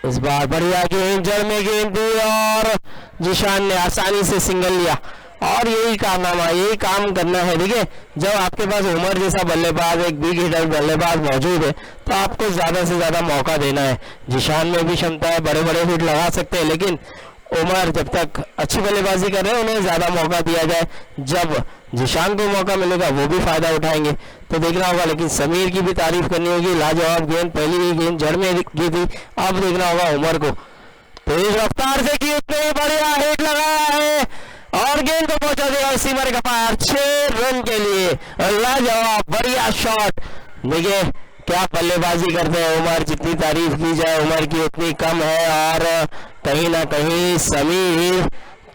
इस बार बढ़िया गेंद, जड़ में गेंद दी और जिशान ने आसानी से सिंगल लिया, और यही कारनामा, यही काम करना है। देखिए जब आपके पास उमर जैसा बल्लेबाज, एक बिग हिटर बल्लेबाज मौजूद है, तो आपको ज़्यादा से ज़्यादा मौका देना है। जिशान में भी क्षमता है, बड़े बड़े हिट लगा सकते हैं, लेकिन उमर जब तक अच्छी बल्लेबाजी कर रहे हैं उन्हें ज़्यादा मौका दिया जाए। जब जिशान को मौका मिलेगा वो भी फ़ायदा उठाएंगे, तो देखना होगा। लेकिन समीर की भी तारीफ करनी होगी, लाजवाब गेंद, पहली ही गेंद जड़ में की थी। अब देखना होगा उमर को, तेज रफ्तार से की, उतने बढ़िया हिट लगाया है और गेंद को पहुंचा दिया सीमा रेखा पार 6 रन के लिए। लाजवाब बढ़िया शॉट। देखिए क्या बल्लेबाजी करते हैं उमर, जितनी तारीफ की जाए उमर की उतनी कम है। और कहीं ना कहीं समीर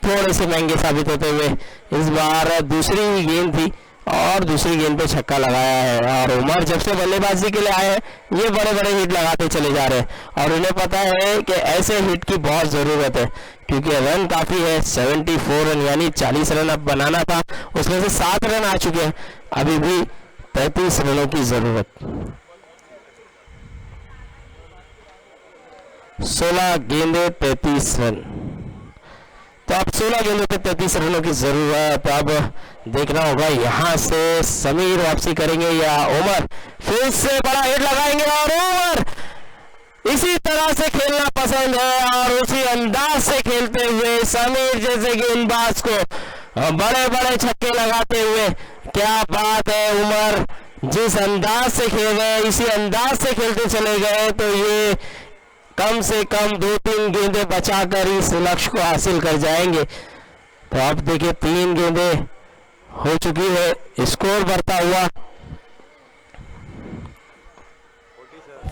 थोड़े से महंगे साबित होते हुए, इस बार दूसरी ही गेंद थी और दूसरी गेंद पे छक्का लगाया है। और उमर जब से बल्लेबाजी के लिए आए हैं ये बड़े बड़े हिट लगाते चले जा रहे हैं, और उन्हें पता है कि ऐसे हिट की बहुत ज़रूरत है, क्योंकि रन काफ़ी है। 74 रन यानी 40 रन अब बनाना था, उसमें से 7 रन आ चुके हैं, अभी भी 35 रनों की ज़रूरत। 16 गेंदे 33 रन, तो अब 16 गेंदों पे 33 रनों की जरूरत। अब देखना होगा यहाँ से समीर वापसी करेंगे या उमर फिर से बड़ा हिट लगाएंगे। और उमर इसी तरह से खेलना पसंद है और उसी अंदाज से खेलते हुए समीर जैसे गेंदबाज को बड़े बड़े छक्के लगाते हुए, क्या बात है। उमर जिस अंदाज से खेल रहे, इसी अंदाज से खेलते चले गए, तो ये कम से कम 2-3 गेंदें बचाकर इस लक्ष्य को हासिल कर जाएंगे। तो अब देखिए 3 गेंदें हो चुकी है, स्कोर बढ़ता हुआ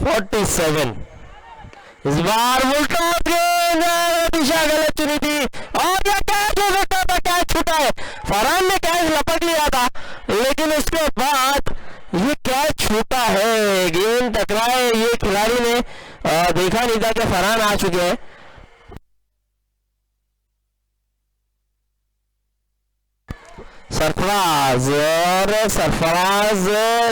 47। इस बार उल्टा गेंद, दिशा गलत चुनी थी और यह कैच हो सकता था, कैच छूटा है। फरहान ने कैच लपक लिया था, लेकिन उसके बाद ये कैच छूटा है। गेंद टकराए, ये खिलाड़ी ने देखा नहीं था कि फरहान आ चुके हैं। सरफराज, और सरफराज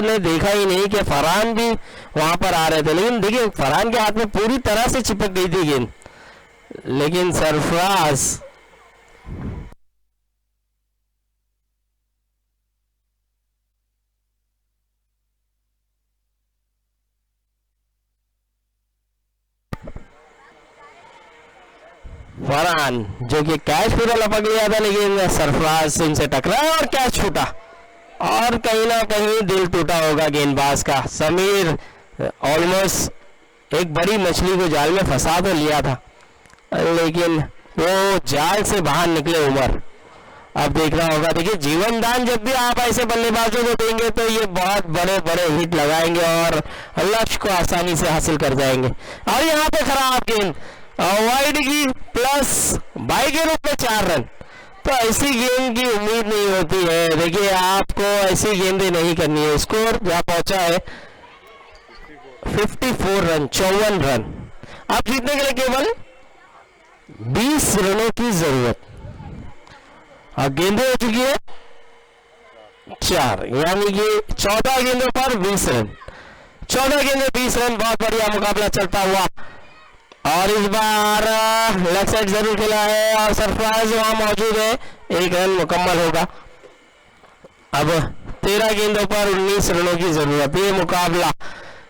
ने देखा ही नहीं कि फरहान भी वहां पर आ रहे थे, लेकिन देखिए फरहान के हाथ में पूरी तरह से चिपक गई थी गेंद, लेकिन सरफराज फरहान जो कि कैच पूरा लपक लिया था, लेकिन सरफराज से इनसे टकराया और कैच छूटा, और कहीं ना कहीं दिल टूटा होगा गेंदबाज का। समीर ऑलमोस्ट एक बड़ी मछली को जाल में फंसा तो लिया था, लेकिन वो जाल से बाहर निकले उमर। अब देखना होगा, देखिए जीवन दान जब भी आप ऐसे बल्लेबाजों को देंगे तो ये बहुत बड़े बड़े हिट लगाएंगे और लक्ष्य को आसानी से हासिल कर जाएंगे। और यहाँ पे खराब गेंद, वाइड की प्लस बाई के रूप में 4 रन, तो ऐसी गेंद की उम्मीद नहीं होती है। देखिए आपको ऐसी गेंदें नहीं करनी है। स्कोर जहाँ पहुंचा है 54 रन, 54 रन। अब जीतने के लिए केवल 20 रनों की जरूरत। अब गेंदें हो चुकी है 4, यानी कि 14 गेंदों पर 20 रन। 14 गेंदे 20 रन, बहुत बढ़िया मुकाबला चलता हुआ। और इस बार लेग साइड जरूर खेला है और सरफराज वहां मौजूद है, 1 रन मुकम्मल होगा। अब 13 गेंदों पर 19 रनों की जरूरत। ये मुकाबला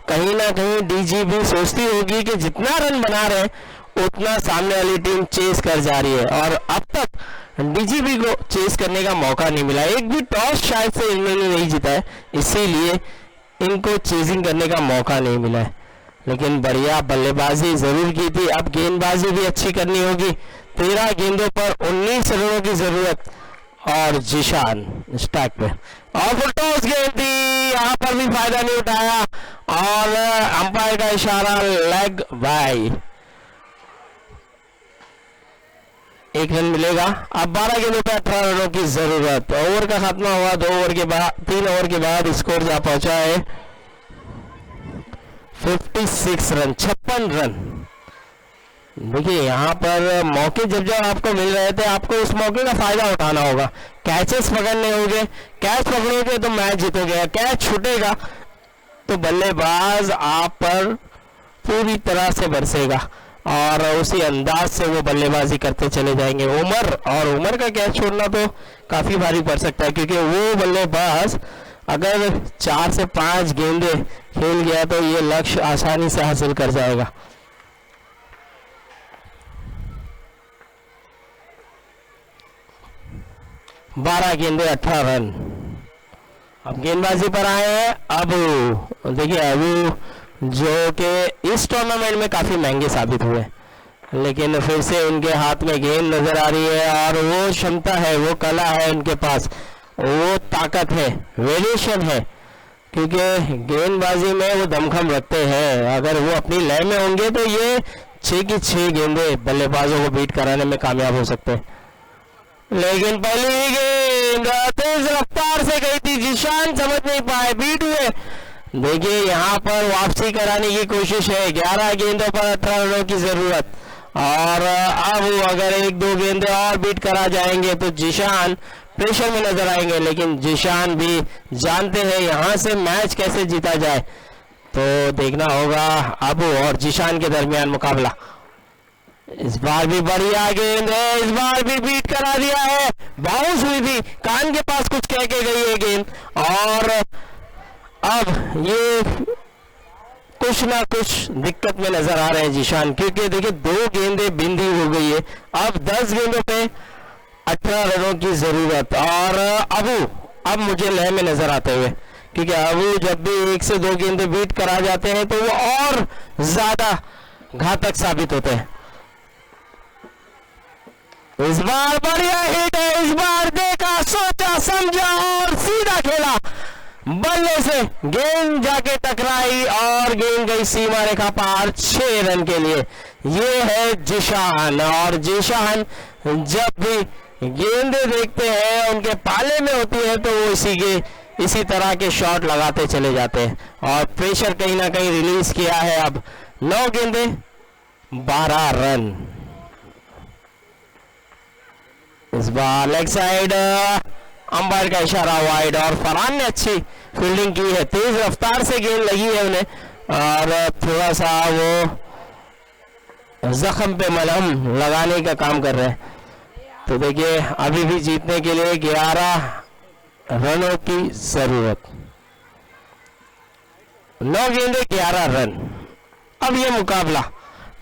कहीं ना कहीं डीजीबी सोचती होगी कि जितना रन बना रहे उतना सामने वाली टीम चेस कर जा रही है, और अब तक डीजीबी को चेस करने का मौका नहीं मिला। एक भी टॉस शायद से इन्होंने नहीं जीता है, इसीलिए इनको चेजिंग करने का मौका नहीं मिला है। लेकिन बढ़िया बल्लेबाजी जरूर की थी। अब गेंदबाजी भी अच्छी करनी होगी। 13 गेंदों पर 19 रनों की जरूरत। और जिशान स्टैक पे और फुल टॉस गेंद थी, यहाँ पर भी फायदा नहीं उठाया और अंपायर का इशारा लेग बाय। 1 रन मिलेगा। अब 12 गेंदों पर 18 रनों की जरूरत। ओवर का खात्मा हुआ 2 ओवर के बाद, 3 ओवर के बाद स्कोर जा पहुंचा है 56 रन, 56 रन। देखिए यहाँ पर मौके जब जब आपको मिल रहे थे, आपको उस मौके का फायदा उठाना होगा। कैचेस पकड़ने होंगे, कैच पकड़ोगे तो मैच जीतोगे, कैच छूटेगा तो बल्लेबाज आप पर पूरी तरह से बरसेगा और उसी अंदाज से वो बल्लेबाजी करते चले जाएंगे। उमर का कैच छोड़ना तो काफी भारी पड़ सकता है, क्योंकि वो बल्लेबाज अगर 4 से 5 गेंदे खेल गया तो ये लक्ष्य आसानी से हासिल कर जाएगा। बारह गेंदे 18 रन। अब गेंदबाजी पर आए हैं अबू। देखिए अबू जो कि इस टूर्नामेंट में काफी महंगे साबित हुए, लेकिन फिर से उनके हाथ में गेंद नजर आ रही है और वो क्षमता है, वो कला है उनके पास, वो ताकत है, वेरिएशन है, क्योंकि गेंदबाजी में वो दमखम रखते हैं। अगर वो अपनी लय में होंगे तो ये 6 की 6 गेंदे बल्लेबाजों को बीट कराने में कामयाब हो सकते हैं। लेकिन पहली गेंद तेज रफ्तार से गई थी, जिशान समझ नहीं पाए, बीट हुए। देखिए यहाँ पर वापसी कराने की कोशिश है। 11 गेंदों पर 18 रनों की जरूरत और अब अगर 1-2 गेंदे और बीट करा जाएंगे तो जिशान प्रेशर में नजर आएंगे, लेकिन जिशान भी जानते हैं यहाँ से मैच कैसे जीता जाए। तो देखना होगा अबू और जिशान के दरमियान मुकाबला। इस बार भी बढ़िया गेंद है, इस बार भी बीट करा दिया है, बाउंस हुई थी, कान के पास कुछ कह के गई है गेंद और अब ये कुछ ना कुछ दिक्कत में नजर आ रहे हैं जिशान, क्योंकि देखिए 2 गेंदें बिंदी हो गई है। अब 10 गेंदों पे 18 रनों की जरूरत और अबू अब मुझे लय में नजर आते हुए, क्योंकि अबू जब भी 1 से 2 गेंदें बीट करा जाते हैं तो वो और ज्यादा घातक साबित होते हैं। इस बार बढ़िया हिट है, इस बार देखा, सोचा, समझा और सीधा खेला, बल्ले से गेंद जाके टकराई और गेंद गई सीमा रेखा पार 6 रन के लिए। ये है जिशान और जिशान जब भी गेंदें देखते हैं उनके पाले में होती है तो वो इसी तरह के शॉट लगाते चले जाते हैं और प्रेशर कहीं ना कहीं रिलीज किया है। अब 9 गेंदे 12 रन। इस बार लेग साइड, अंपायर का इशारा वाइड और फरहान ने अच्छी फील्डिंग की है, तेज रफ्तार से गेंद लगी है उन्हें और थोड़ा सा वो जख्म पे मलहम लगाने का काम कर रहे हैं। तो देखिए अभी भी जीतने के लिए 11 रनों की जरूरत, 9 गेंदे 11 रन। अब ये मुकाबला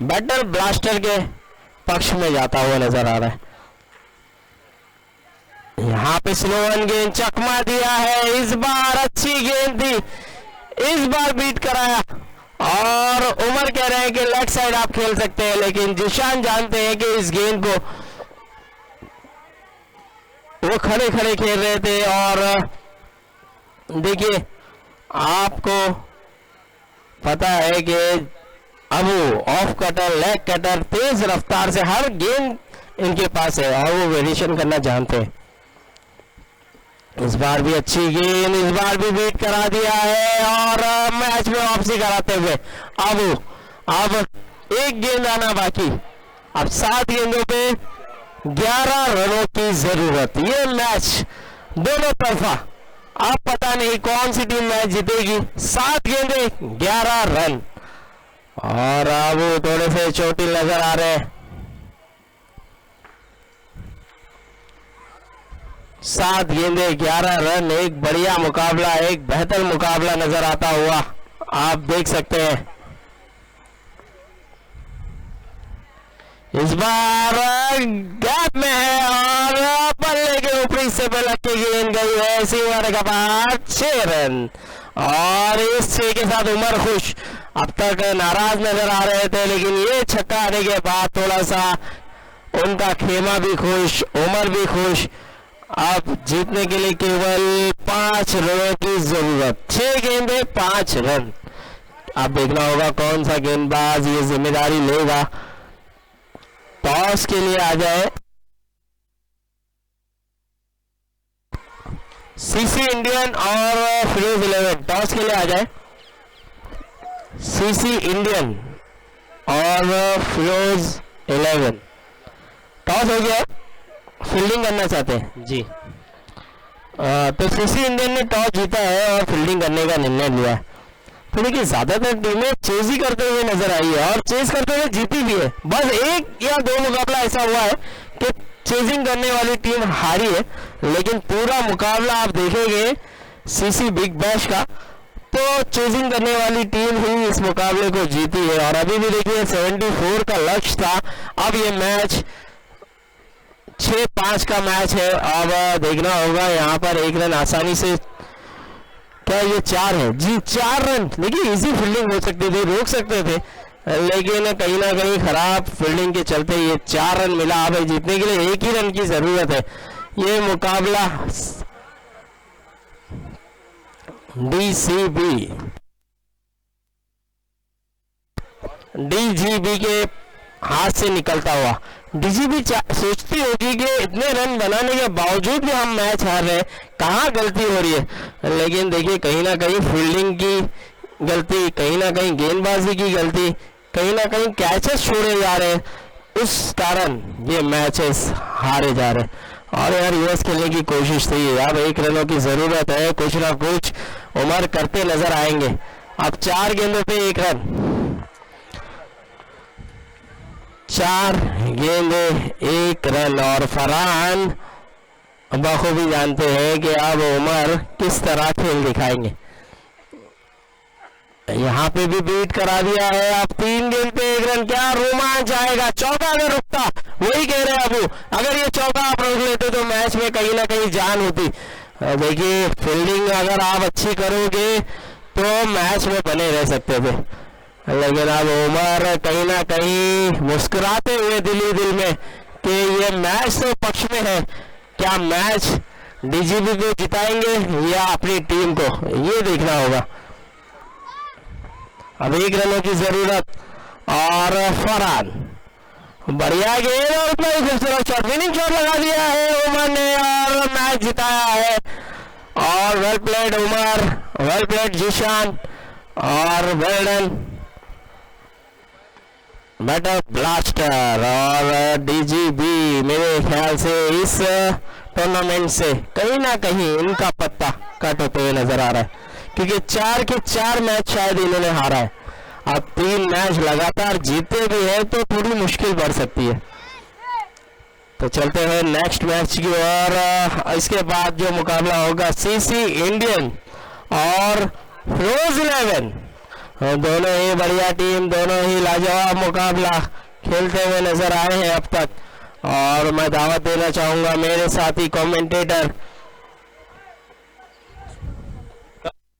बैटर ब्लास्टर के पक्ष में जाता हुआ नजर आ रहा है। यहाँ पे स्लो वन गेंद चकमा दिया है, इस बार अच्छी गेंद थी, इस बार बीट कराया और उमर कह रहे हैं कि लेग साइड आप खेल सकते हैं, लेकिन जिशान जानते हैं कि इस गेंद को वो खड़े खड़े खेल रहे थे और देखिए आपको पता है कि अबू ऑफ कटर, लेग कटर, तेज रफ्तार से हर गेंद इनके पास है और वो वेरिएशन करना जानते हैं। इस बार भी अच्छी गेंद, इस बार भी बीट करा दिया है और मैच में वापसी कराते हुए अब 1 गेंद आना बाकी अब 7 गेंदों पे 11 रनों की जरूरत। ये मैच दोनों तरफा, अब पता नहीं कौन सी टीम मैच जीतेगी। 7 गेंदे 11 रन, और अब वो थोड़े से चोटिल नजर आ रहे हैं। 7 गेंदे 11 रन, एक बढ़िया मुकाबला, एक बेहतर मुकाबला नजर आता हुआ आप देख सकते हैं। इस बार गैप में है और बल्ले के ऊपरी से पलट के गेंद गई है सीवर का पार 6 रन, और इस 6 के साथ उमर खुश। अब तक नाराज नजर आ रहे थे, लेकिन ये छक्का आने के बाद थोड़ा सा उनका खेमा भी खुश, उमर भी खुश। अब जीतने के लिए केवल 5 रनों की जरूरत, 6 गेंदे 5 रन। अब देखना होगा कौन सा गेंदबाज ये जिम्मेदारी लेगा। टॉस के लिए आ जाए सीसी इंडियन और फिरोज 11। टॉस के लिए आ जाए सीसी इंडियन और फिरोज 11। टॉस हो गया, फील्डिंग करना चाहते हैं जी। तो सीसी इंडियन ने टॉस जीता है और फील्डिंग करने का निर्णय लिया है। तो देखिए ज्यादातर टीमें चेज ही करते हुए नजर आई है और चेज करते हुए जीती भी है। बस 1 या 2 मुकाबला ऐसा हुआ है कि चेजिंग करने वाली टीम हारी है, लेकिन पूरा मुकाबला आप देखेंगे सीसी बिग बैश का, तो चेजिंग करने वाली टीम ही इस मुकाबले को जीती है। और अभी भी देखिए 74 का लक्ष्य था, अब ये मैच 6-5 का मैच है। अब देखना होगा यहाँ पर 1 रन आसानी से, क्या ये 4 है जी, 4 रन। देखिए इजी फील्डिंग हो सकती थी, रोक सकते थे, लेकिन कहीं ना कहीं खराब फील्डिंग के चलते ये 4 रन मिला। अब जीतने के लिए 1 ही रन की जरूरत है। ये मुकाबला डीजीबी के हाथ से निकलता हुआ। डीजीबी सोचती होगी कि इतने रन बनाने के बावजूद भी हम मैच हार रहे हैं, कहाँ गलती हो रही है। लेकिन देखिए कहीं ना कहीं फील्डिंग की गलती, कहीं ना कहीं गेंदबाजी की गलती, कहीं ना कहीं कैचेस छोड़े जा रहे हैं, उस कारण ये मैचेस हारे जा रहे हैं। और यार यूएस खेलने की कोशिश थी, अब 1 रनों की जरूरत है, कुछ ना कुछ उमर करते नजर आएंगे। अब 4 गेंदों पे 1 रन, 4 गेंदे 1 रन। और फरहान बखूबी जानते हैं कि अब उमर किस तरह खेल दिखाएंगे। यहाँ पे भी बीट करा दिया है। अब 3 गेंद पे 1 रन, क्या रोमांच आएगा। चौका अगर रुकता, वही कह रहे हैं अबू, अगर ये चौका आप रोक लेते तो मैच में कहीं ना कहीं जान होती। देखिए फील्डिंग अगर आप अच्छी करोगे तो मैच में बने रह सकते थे, लेकिन अब उमर कहीं ना कहीं मुस्कुराते हुए दिली दिल में कि ये मैच तो पक्ष में है, क्या मैच डीजीबी को जिताएंगे या अपनी टीम को, ये देखना होगा। अब 1 रनों की जरूरत और फरहान बढ़िया गेंद और उतना ही खूबसूरत शॉट, विनिंग शॉट लगा दिया है उमर ने और मैच जिताया है। और well played Umar, well played Zeeshan, और वेल डन बैटर ब्लास्टर। और डीजीबी मेरे ख्याल से इस टूर्नामेंट से कहीं ना कहीं इनका पत्ता कट होते हुए नजर आ रहा है, क्योंकि 4 के 4 मैच शायद इन्होंने हारा है। अब 3 मैच लगातार जीते भी है तो थोड़ी मुश्किल बढ़ सकती है। तो चलते हैं नेक्स्ट मैच की ओर। इसके बाद जो मुकाबला होगा सीसी इंडियन और फिरोज 11, दोनों ही बढ़िया टीम, दोनों ही लाजवाब मुकाबला खेलते हुए नजर आए हैं अब तक। और मैं दावत देना चाहूंगा मेरे साथी कमेंटेटर